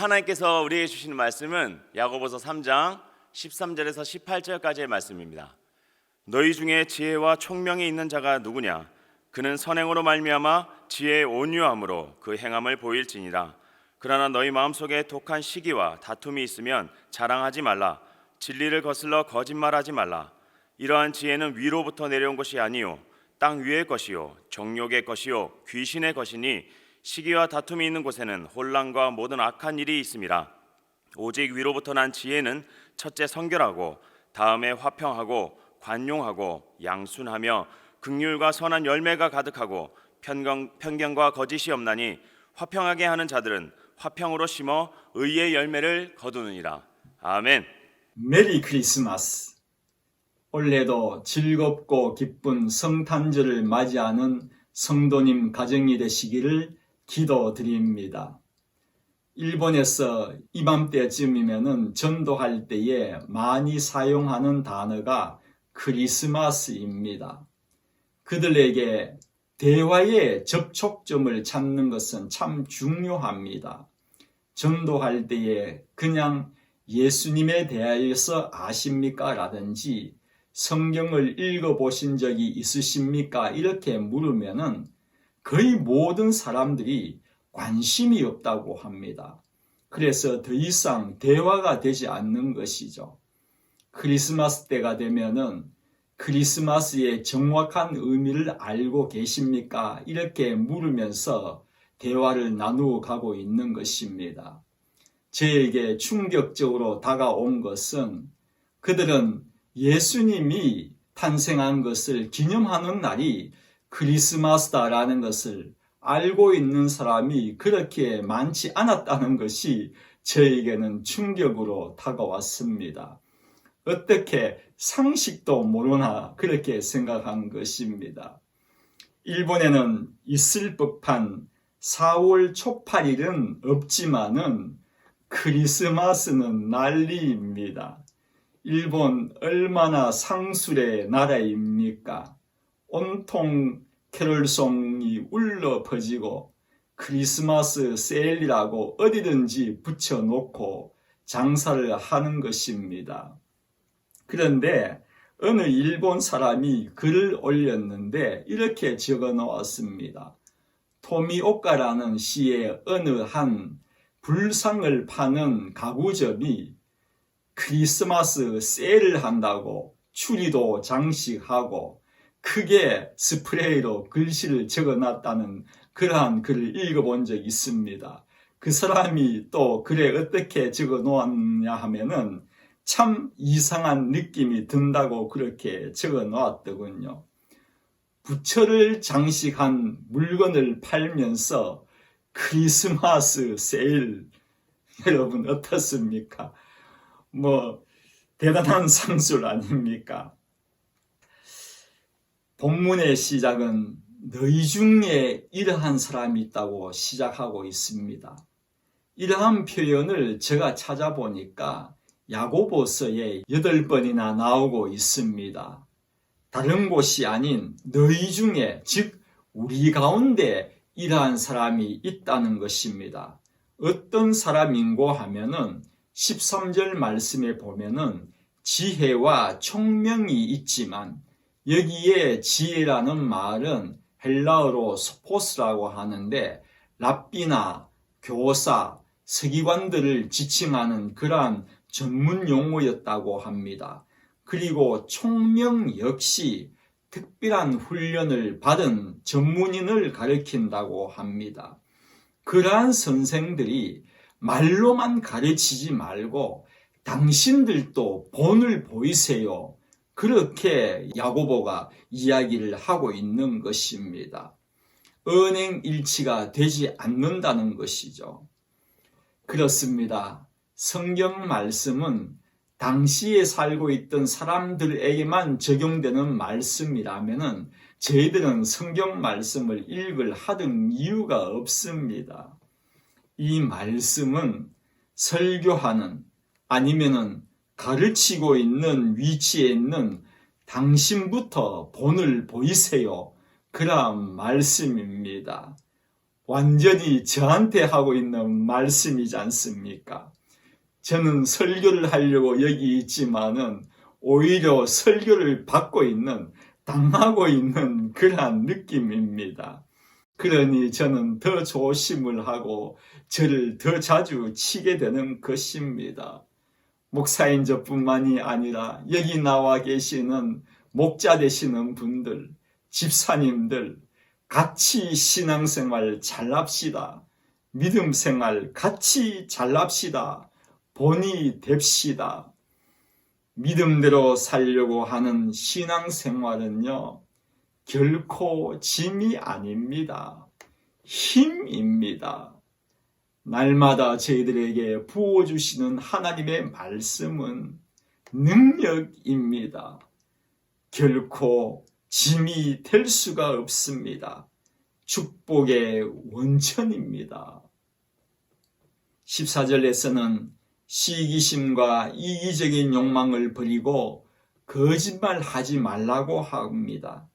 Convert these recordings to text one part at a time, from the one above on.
하나님께서 우리에게 주시는 말씀은 야고보서 3장 13절에서 18절까지의 말씀입니다. 너희 중에 지혜와 총명이 있는 자가 누구냐? 그는 선행으로 말미암아 지혜의 온유함으로 그 행함을 보일지니라. 그러나 너희 마음속에 독한 시기와 다툼이 있으면 자랑하지 말라. 진리를 거슬러 거짓말하지 말라. 이러한 지혜는 위로부터 내려온 것이 아니요 땅 위의 것이요 정욕의 것이요 귀신의 것이니 시기와 다툼이 있는 곳에는 혼란과 모든 악한 일이 있음이라. 오직 위로부터 난 지혜는 첫째 성결하고 다음에 화평하고 관용하고 양순하며 긍휼과 선한 열매가 가득하고 편견과 거짓이 없나니 화평하게 하는 자들은 화평으로 심어 의의 열매를 거두느니라. 아멘. 메리 크리스마스. 올해도 즐겁고 기쁜 성탄절을 맞이하는 성도님 가정이 되시기를 기도드립니다. 일본에서 이맘때쯤이면 전도할 때에 많이 사용하는 단어가 크리스마스입니다. 그들에게 대화의 접촉점을 찾는 것은 참 중요합니다. 전도할 때에 그냥 예수님에 대하여서 아십니까? 라든지 성경을 읽어보신 적이 있으십니까? 이렇게 물으면은 거의 모든 사람들이 관심이 없다고 합니다. 그래서 더 이상 대화가 되지 않는 것이죠. 크리스마스 때가 되면은 크리스마스의 정확한 의미를 알고 계십니까? 이렇게 물으면서 대화를 나누어 가고 있는 것입니다. 저에게 충격적으로 다가온 것은 그들은 예수님이 탄생한 것을 기념하는 날이 크리스마스다라는 것을 알고 있는 사람이 그렇게 많지 않았다는 것이 저에게는 충격으로 다가왔습니다. 어떻게 상식도 모르나 그렇게 생각한 것입니다. 일본에는 있을 법한 4월 초팔일은 없지만은 크리스마스는 난리입니다. 일본 얼마나 상술의 나라입니까? 온통 캐롤송이 울려 퍼지고 크리스마스 세일이라고 어디든지 붙여놓고 장사를 하는 것입니다. 그런데 어느 일본 사람이 글을 올렸는데 이렇게 적어 놓았습니다. 토미오카라는 시의 어느 한 불상을 파는 가구점이 크리스마스 세일을 한다고 추리도 장식하고 크게 스프레이로 글씨를 적어놨다는 그러한 글을 읽어본 적이 있습니다. 그 사람이 또 글에 어떻게 적어놓았냐 하면은 참 이상한 느낌이 든다고 그렇게 적어놓았더군요. 부처를 장식한 물건을 팔면서 크리스마스 세일, 여러분 어떻습니까? 대단한 상술 아닙니까? 본문의 시작은 너희 중에 이러한 사람이 있다고 시작하고 있습니다. 이러한 표현을 제가 찾아보니까 야고보서에 8번이나 나오고 있습니다. 다른 곳이 아닌 너희 중에, 즉 우리 가운데 이러한 사람이 있다는 것입니다. 어떤 사람인고 하면은 13절 말씀에 보면은 지혜와 총명이 있지만 여기에 지혜라는 말은 헬라어로 스포스라고 하는데 랍비나 교사, 서기관들을 지칭하는 그러한 전문 용어였다고 합니다. 그리고 총명 역시 특별한 훈련을 받은 전문인을 가리킨다고 합니다. 그러한 선생들이 말로만 가르치지 말고 당신들도 본을 보이세요. 그렇게 야고보가 이야기를 하고 있는 것입니다. 언행일치가 되지 않는다는 것이죠. 그렇습니다. 성경 말씀은 당시에 살고 있던 사람들에게만 적용되는 말씀이라면 저희들은 성경 말씀을 읽을 하등 이유가 없습니다. 이 말씀은 설교하는 아니면은 가르치고 있는 위치에 있는 당신부터 본을 보이세요. 그러한 말씀입니다. 완전히 저한테 하고 있는 말씀이지 않습니까? 저는 설교를 하려고 여기 있지만은 오히려 설교를 받고 있는, 당하고 있는 그러한 느낌입니다. 그러니 저는 더 조심을 하고 저를 더 자주 치게 되는 것입니다. 목사인 저뿐만이 아니라 여기 나와 계시는 목자 되시는 분들, 집사님들, 같이 신앙생활 잘합시다. 믿음생활 같이 잘합시다. 본이 됩시다. 믿음대로 살려고 하는 신앙생활은요, 결코 짐이 아닙니다. 힘입니다. 날마다 저희들에게 부어주시는 하나님의 말씀은 능력입니다. 결코 짐이 될 수가 없습니다. 축복의 원천입니다. 14절에서는 시기심과 이기적인 욕망을 버리고 거짓말하지 말라고 합니다.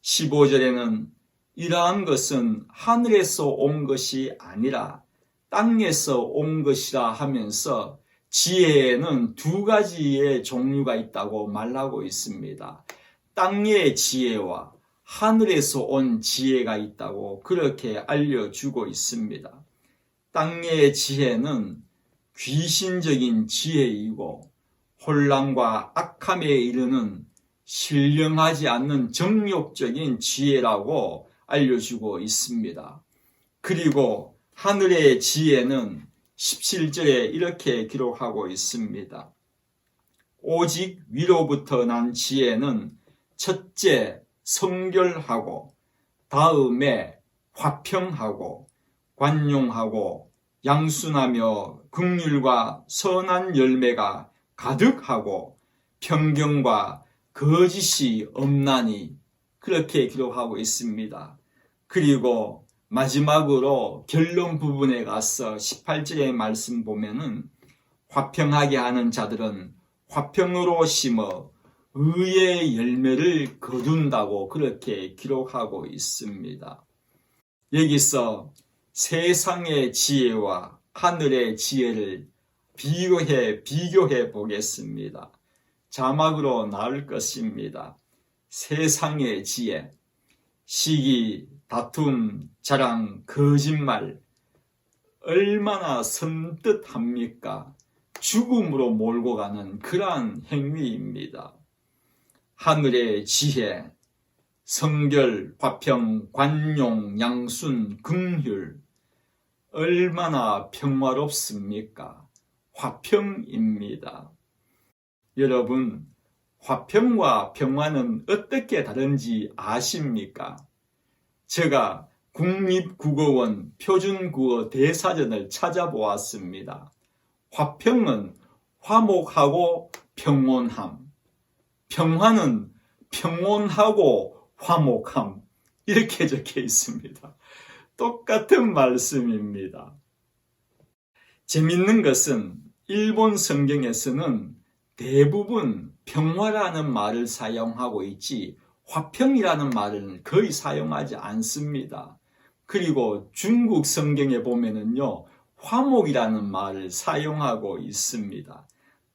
15절에는 이러한 것은 하늘에서 온 것이 아니라 땅에서 온 것이라 하면서 지혜에는 두 가지의 종류가 있다고 말하고 있습니다. 땅의 지혜와 하늘에서 온 지혜가 있다고 그렇게 알려주고 있습니다. 땅의 지혜는 귀신적인 지혜이고 혼란과 악함에 이르는 신령하지 않는 정욕적인 지혜라고 알려주고 있습니다. 그리고 하늘의 지혜는 17절에 이렇게 기록하고 있습니다. 오직 위로부터 난 지혜는 첫째 성결하고 다음에 화평하고 관용하고 양순하며 긍휼과 선한 열매가 가득하고 편견과 거짓이 없나니 그렇게 기록하고 있습니다. 그리고 마지막으로 결론 부분에 가서 18절의 말씀 보면은 화평하게 하는 자들은 화평으로 심어 의의 열매를 거둔다고 그렇게 기록하고 있습니다. 여기서 세상의 지혜와 하늘의 지혜를 비교해 보겠습니다. 자막으로 나올 것입니다. 세상의 지혜, 시기, 다툼, 자랑, 거짓말, 얼마나 섬뜩합니까? 죽음으로 몰고 가는 그러한 행위입니다. 하늘의 지혜, 성결, 화평, 관용, 양순, 긍휼, 얼마나 평화롭습니까? 화평입니다. 여러분, 화평과 평화는 어떻게 다른지 아십니까? 제가 국립국어원 표준국어 대사전을 찾아보았습니다. 화평은 화목하고 평온함, 평화는 평온하고 화목함, 이렇게 적혀 있습니다. 똑같은 말씀입니다. 재밌는 것은 일본 성경에서는 대부분 평화라는 말을 사용하고 있지 화평이라는 말은 거의 사용하지 않습니다. 그리고 중국 성경에 보면은요, 화목이라는 말을 사용하고 있습니다.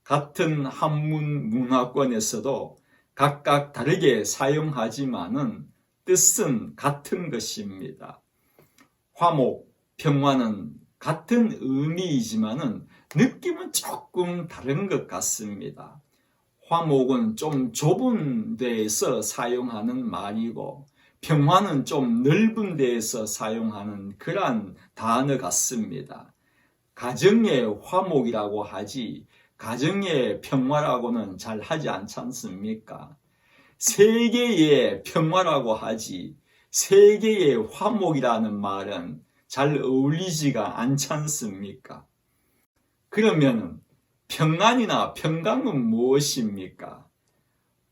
같은 한문 문화권에서도 각각 다르게 사용하지만은 뜻은 같은 것입니다. 화목, 평화는 같은 의미이지만은 느낌은 조금 다른 것 같습니다. 화목은 좀 좁은 데에서 사용하는 말이고 평화는 좀 넓은 데에서 사용하는 그러한 단어 같습니다. 가정의 화목이라고 하지 가정의 평화라고는 잘 하지 않지 않습니까? 세계의 평화라고 하지 세계의 화목이라는 말은 잘 어울리지가 않지 않습니까? 그러면 평안이나 평강은 무엇입니까?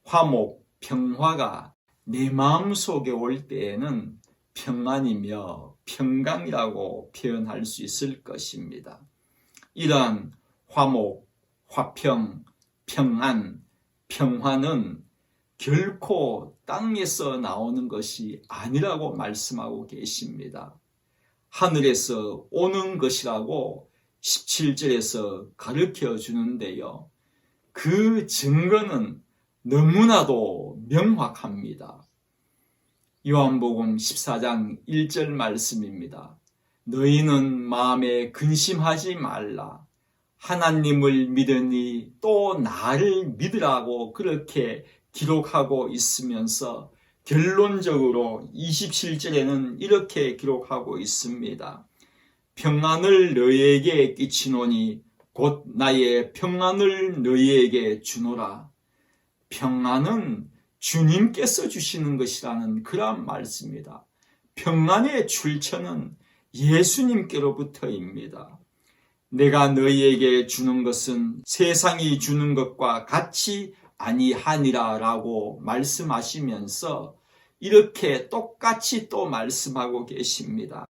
화목, 평화가 내 마음속에 올 때에는 평안이며 평강이라고 표현할 수 있을 것입니다. 이러한 화목, 화평, 평안, 평화는 결코 땅에서 나오는 것이 아니라고 말씀하고 계십니다. 하늘에서 오는 것이라고 17절에서 가르쳐 주는데요. 그 증거는 너무나도 명확합니다. 요한복음 14장 1절 말씀입니다. 너희는 마음에 근심하지 말라. 하나님을 믿으니 또 나를 믿으라고 그렇게 기록하고 있으면서 결론적으로 27절에는 이렇게 기록하고 있습니다. 평안을 너희에게 끼치노니 곧 나의 평안을 너희에게 주노라. 평안은 주님께서 주시는 것이라는 그런 말씀입니다. 평안의 출처는 예수님께로부터입니다. 내가 너희에게 주는 것은 세상이 주는 것과 같이 아니하니라 라고 말씀하시면서 이렇게 똑같이 또 말씀하고 계십니다.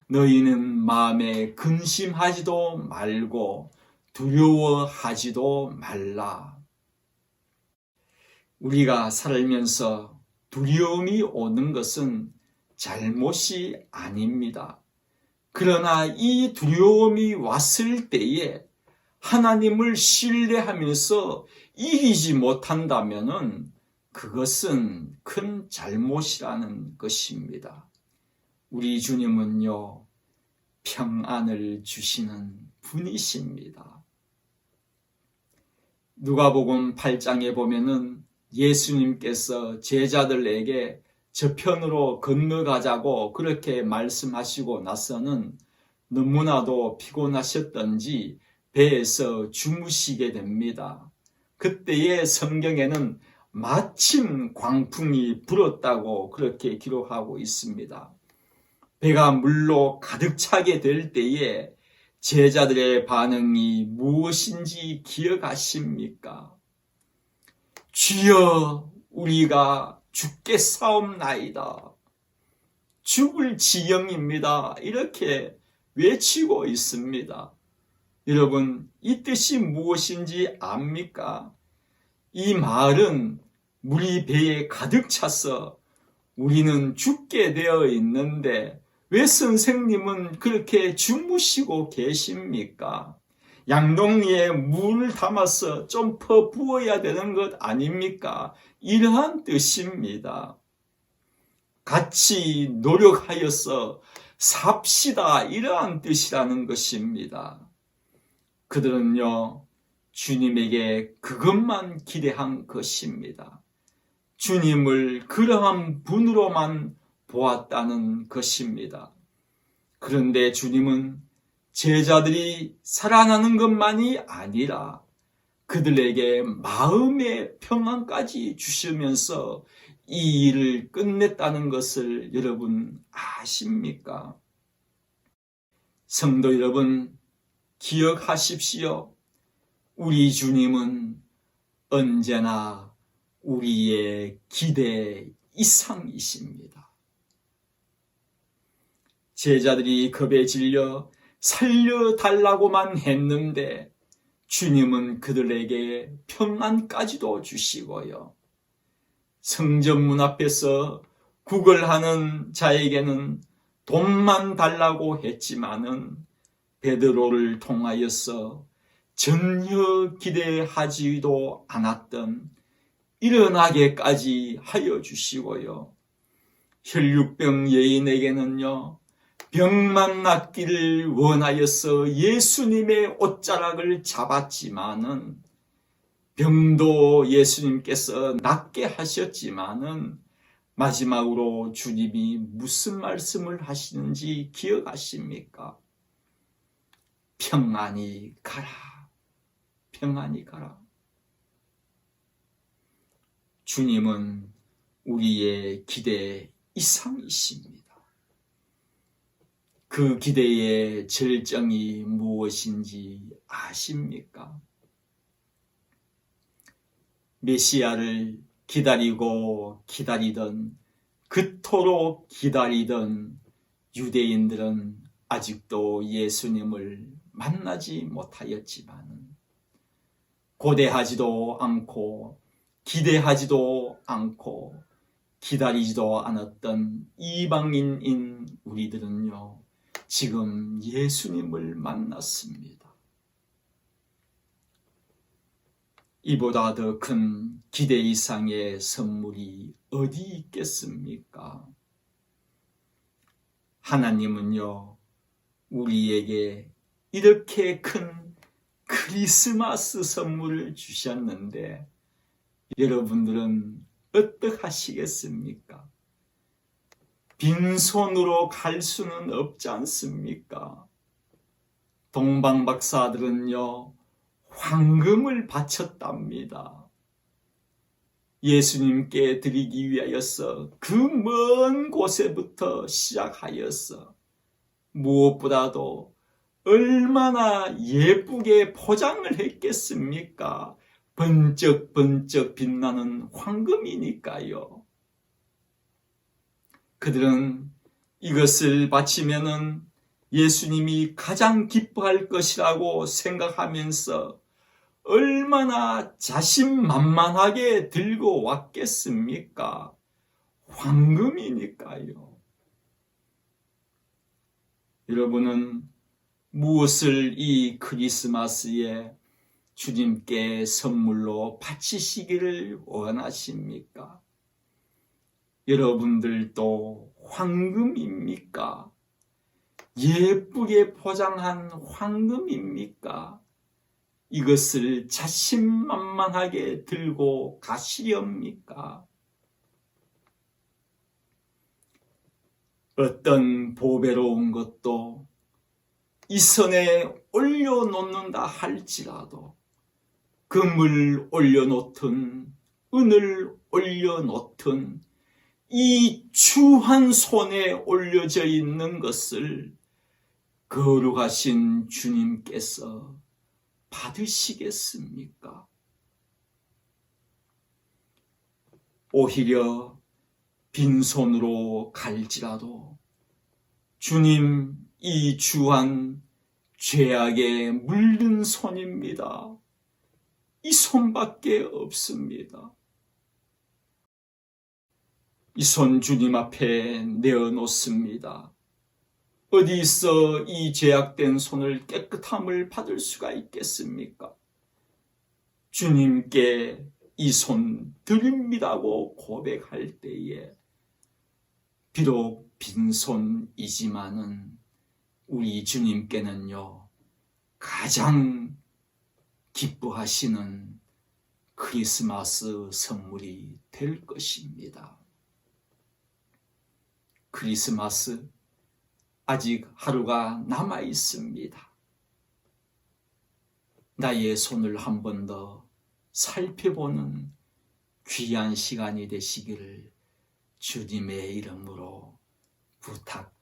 너희는 마음에 근심하지도 말고 두려워하지도 말라. 우리가 살면서 두려움이 오는 것은 잘못이 아닙니다. 그러나 이 두려움이 왔을 때에 하나님을 신뢰하면서 이기지 못한다면 그것은 큰 잘못이라는 것입니다. 우리 주님은요, 평안을 주시는 분이십니다. 누가복음 8장에 보면은 예수님께서 제자들에게 저편으로 건너가자고 그렇게 말씀하시고 나서는 너무나도 피곤하셨던지 배에서 주무시게 됩니다. 그때의 성경에는 마침 광풍이 불었다고 그렇게 기록하고 있습니다. 배가 물로 가득 차게 될 때에 제자들의 반응이 무엇인지 기억하십니까? 주여, 우리가 죽겠사옵나이다. 죽을 지경입니다. 이렇게 외치고 있습니다. 여러분, 이 뜻이 무엇인지 압니까? 이 말은 물이 배에 가득 차서 우리는 죽게 되어 있는데 왜 선생님은 그렇게 주무시고 계십니까? 양동이에 물을 담아서 좀 퍼 부어야 되는 것 아닙니까? 이러한 뜻입니다. 같이 노력하여서 삽시다, 이러한 뜻이라는 것입니다. 그들은요, 주님에게 그것만 기대한 것입니다. 주님을 그러한 분으로만 보았다는 것입니다. 그런데 주님은 제자들이 살아나는 것만이 아니라 그들에게 마음의 평안까지 주시면서 이 일을 끝냈다는 것을 여러분 아십니까? 성도 여러분, 기억하십시오. 우리 주님은 언제나 우리의 기대 이상이십니다. 제자들이 겁에 질려 살려달라고만 했는데 주님은 그들에게 평안까지도 주시고요. 성전문 앞에서 구걸하는 자에게는 돈만 달라고 했지만은 베드로를 통하여서 전혀 기대하지도 않았던 일어나게까지 하여 주시고요. 혈육병 여인에게는요, 병만 낫기를 원하여서 예수님의 옷자락을 잡았지만은 병도 예수님께서 낫게 하셨지만은 마지막으로 주님이 무슨 말씀을 하시는지 기억하십니까? 평안히 가라. 평안히 가라. 주님은 우리의 기대 이상이십니다. 그 기대의 절정이 무엇인지 아십니까? 메시아를 기다리고 기다리던, 그토록 기다리던 유대인들은 아직도 예수님을 만나지 못하였지만 고대하지도 않고 기대하지도 않고 기다리지도 않았던 이방인인 우리들은요, 지금 예수님을 만났습니다. 이보다 더 큰 기대 이상의 선물이 어디 있겠습니까? 하나님은요, 우리에게 이렇게 큰 크리스마스 선물을 주셨는데 여러분들은 어떡하시겠습니까? 빈손으로 갈 수는 없지 않습니까? 동방 박사들은요, 황금을 바쳤답니다. 예수님께 드리기 위하여서 그 먼 곳에부터 시작하여서 무엇보다도 얼마나 예쁘게 포장을 했겠습니까? 번쩍번쩍 빛나는 황금이니까요. 그들은 이것을 바치면은 예수님이 가장 기뻐할 것이라고 생각하면서 얼마나 자신만만하게 들고 왔겠습니까? 황금이니까요. 여러분은 무엇을 이 크리스마스에 주님께 선물로 바치시기를 원하십니까? 여러분들도 황금입니까? 예쁘게 포장한 황금입니까? 이것을 자신만만하게 들고 가시렵니까? 어떤 보배로운 것도 이 선에 올려놓는다 할지라도 금을 올려놓든 은을 올려놓든 이 주한 손에 올려져 있는 것을 거룩하신 주님께서 받으시겠습니까? 오히려 빈손으로 갈지라도 주님, 이 주한 죄악에 물든 손입니다. 이 손밖에 없습니다. 이 손 주님 앞에 내어놓습니다. 어디 있어 이 죄악된 손을 깨끗함을 받을 수가 있겠습니까? 주님께 이 손 드립니다고 고백할 때에 비록 빈손이지만은 우리 주님께는요, 가장 기뻐하시는 크리스마스 선물이 될 것입니다. 크리스마스 아직 하루가 남아 있습니다. 나의 손을 한 번 더 살펴보는 귀한 시간이 되시기를 주님의 이름으로 부탁드립니다.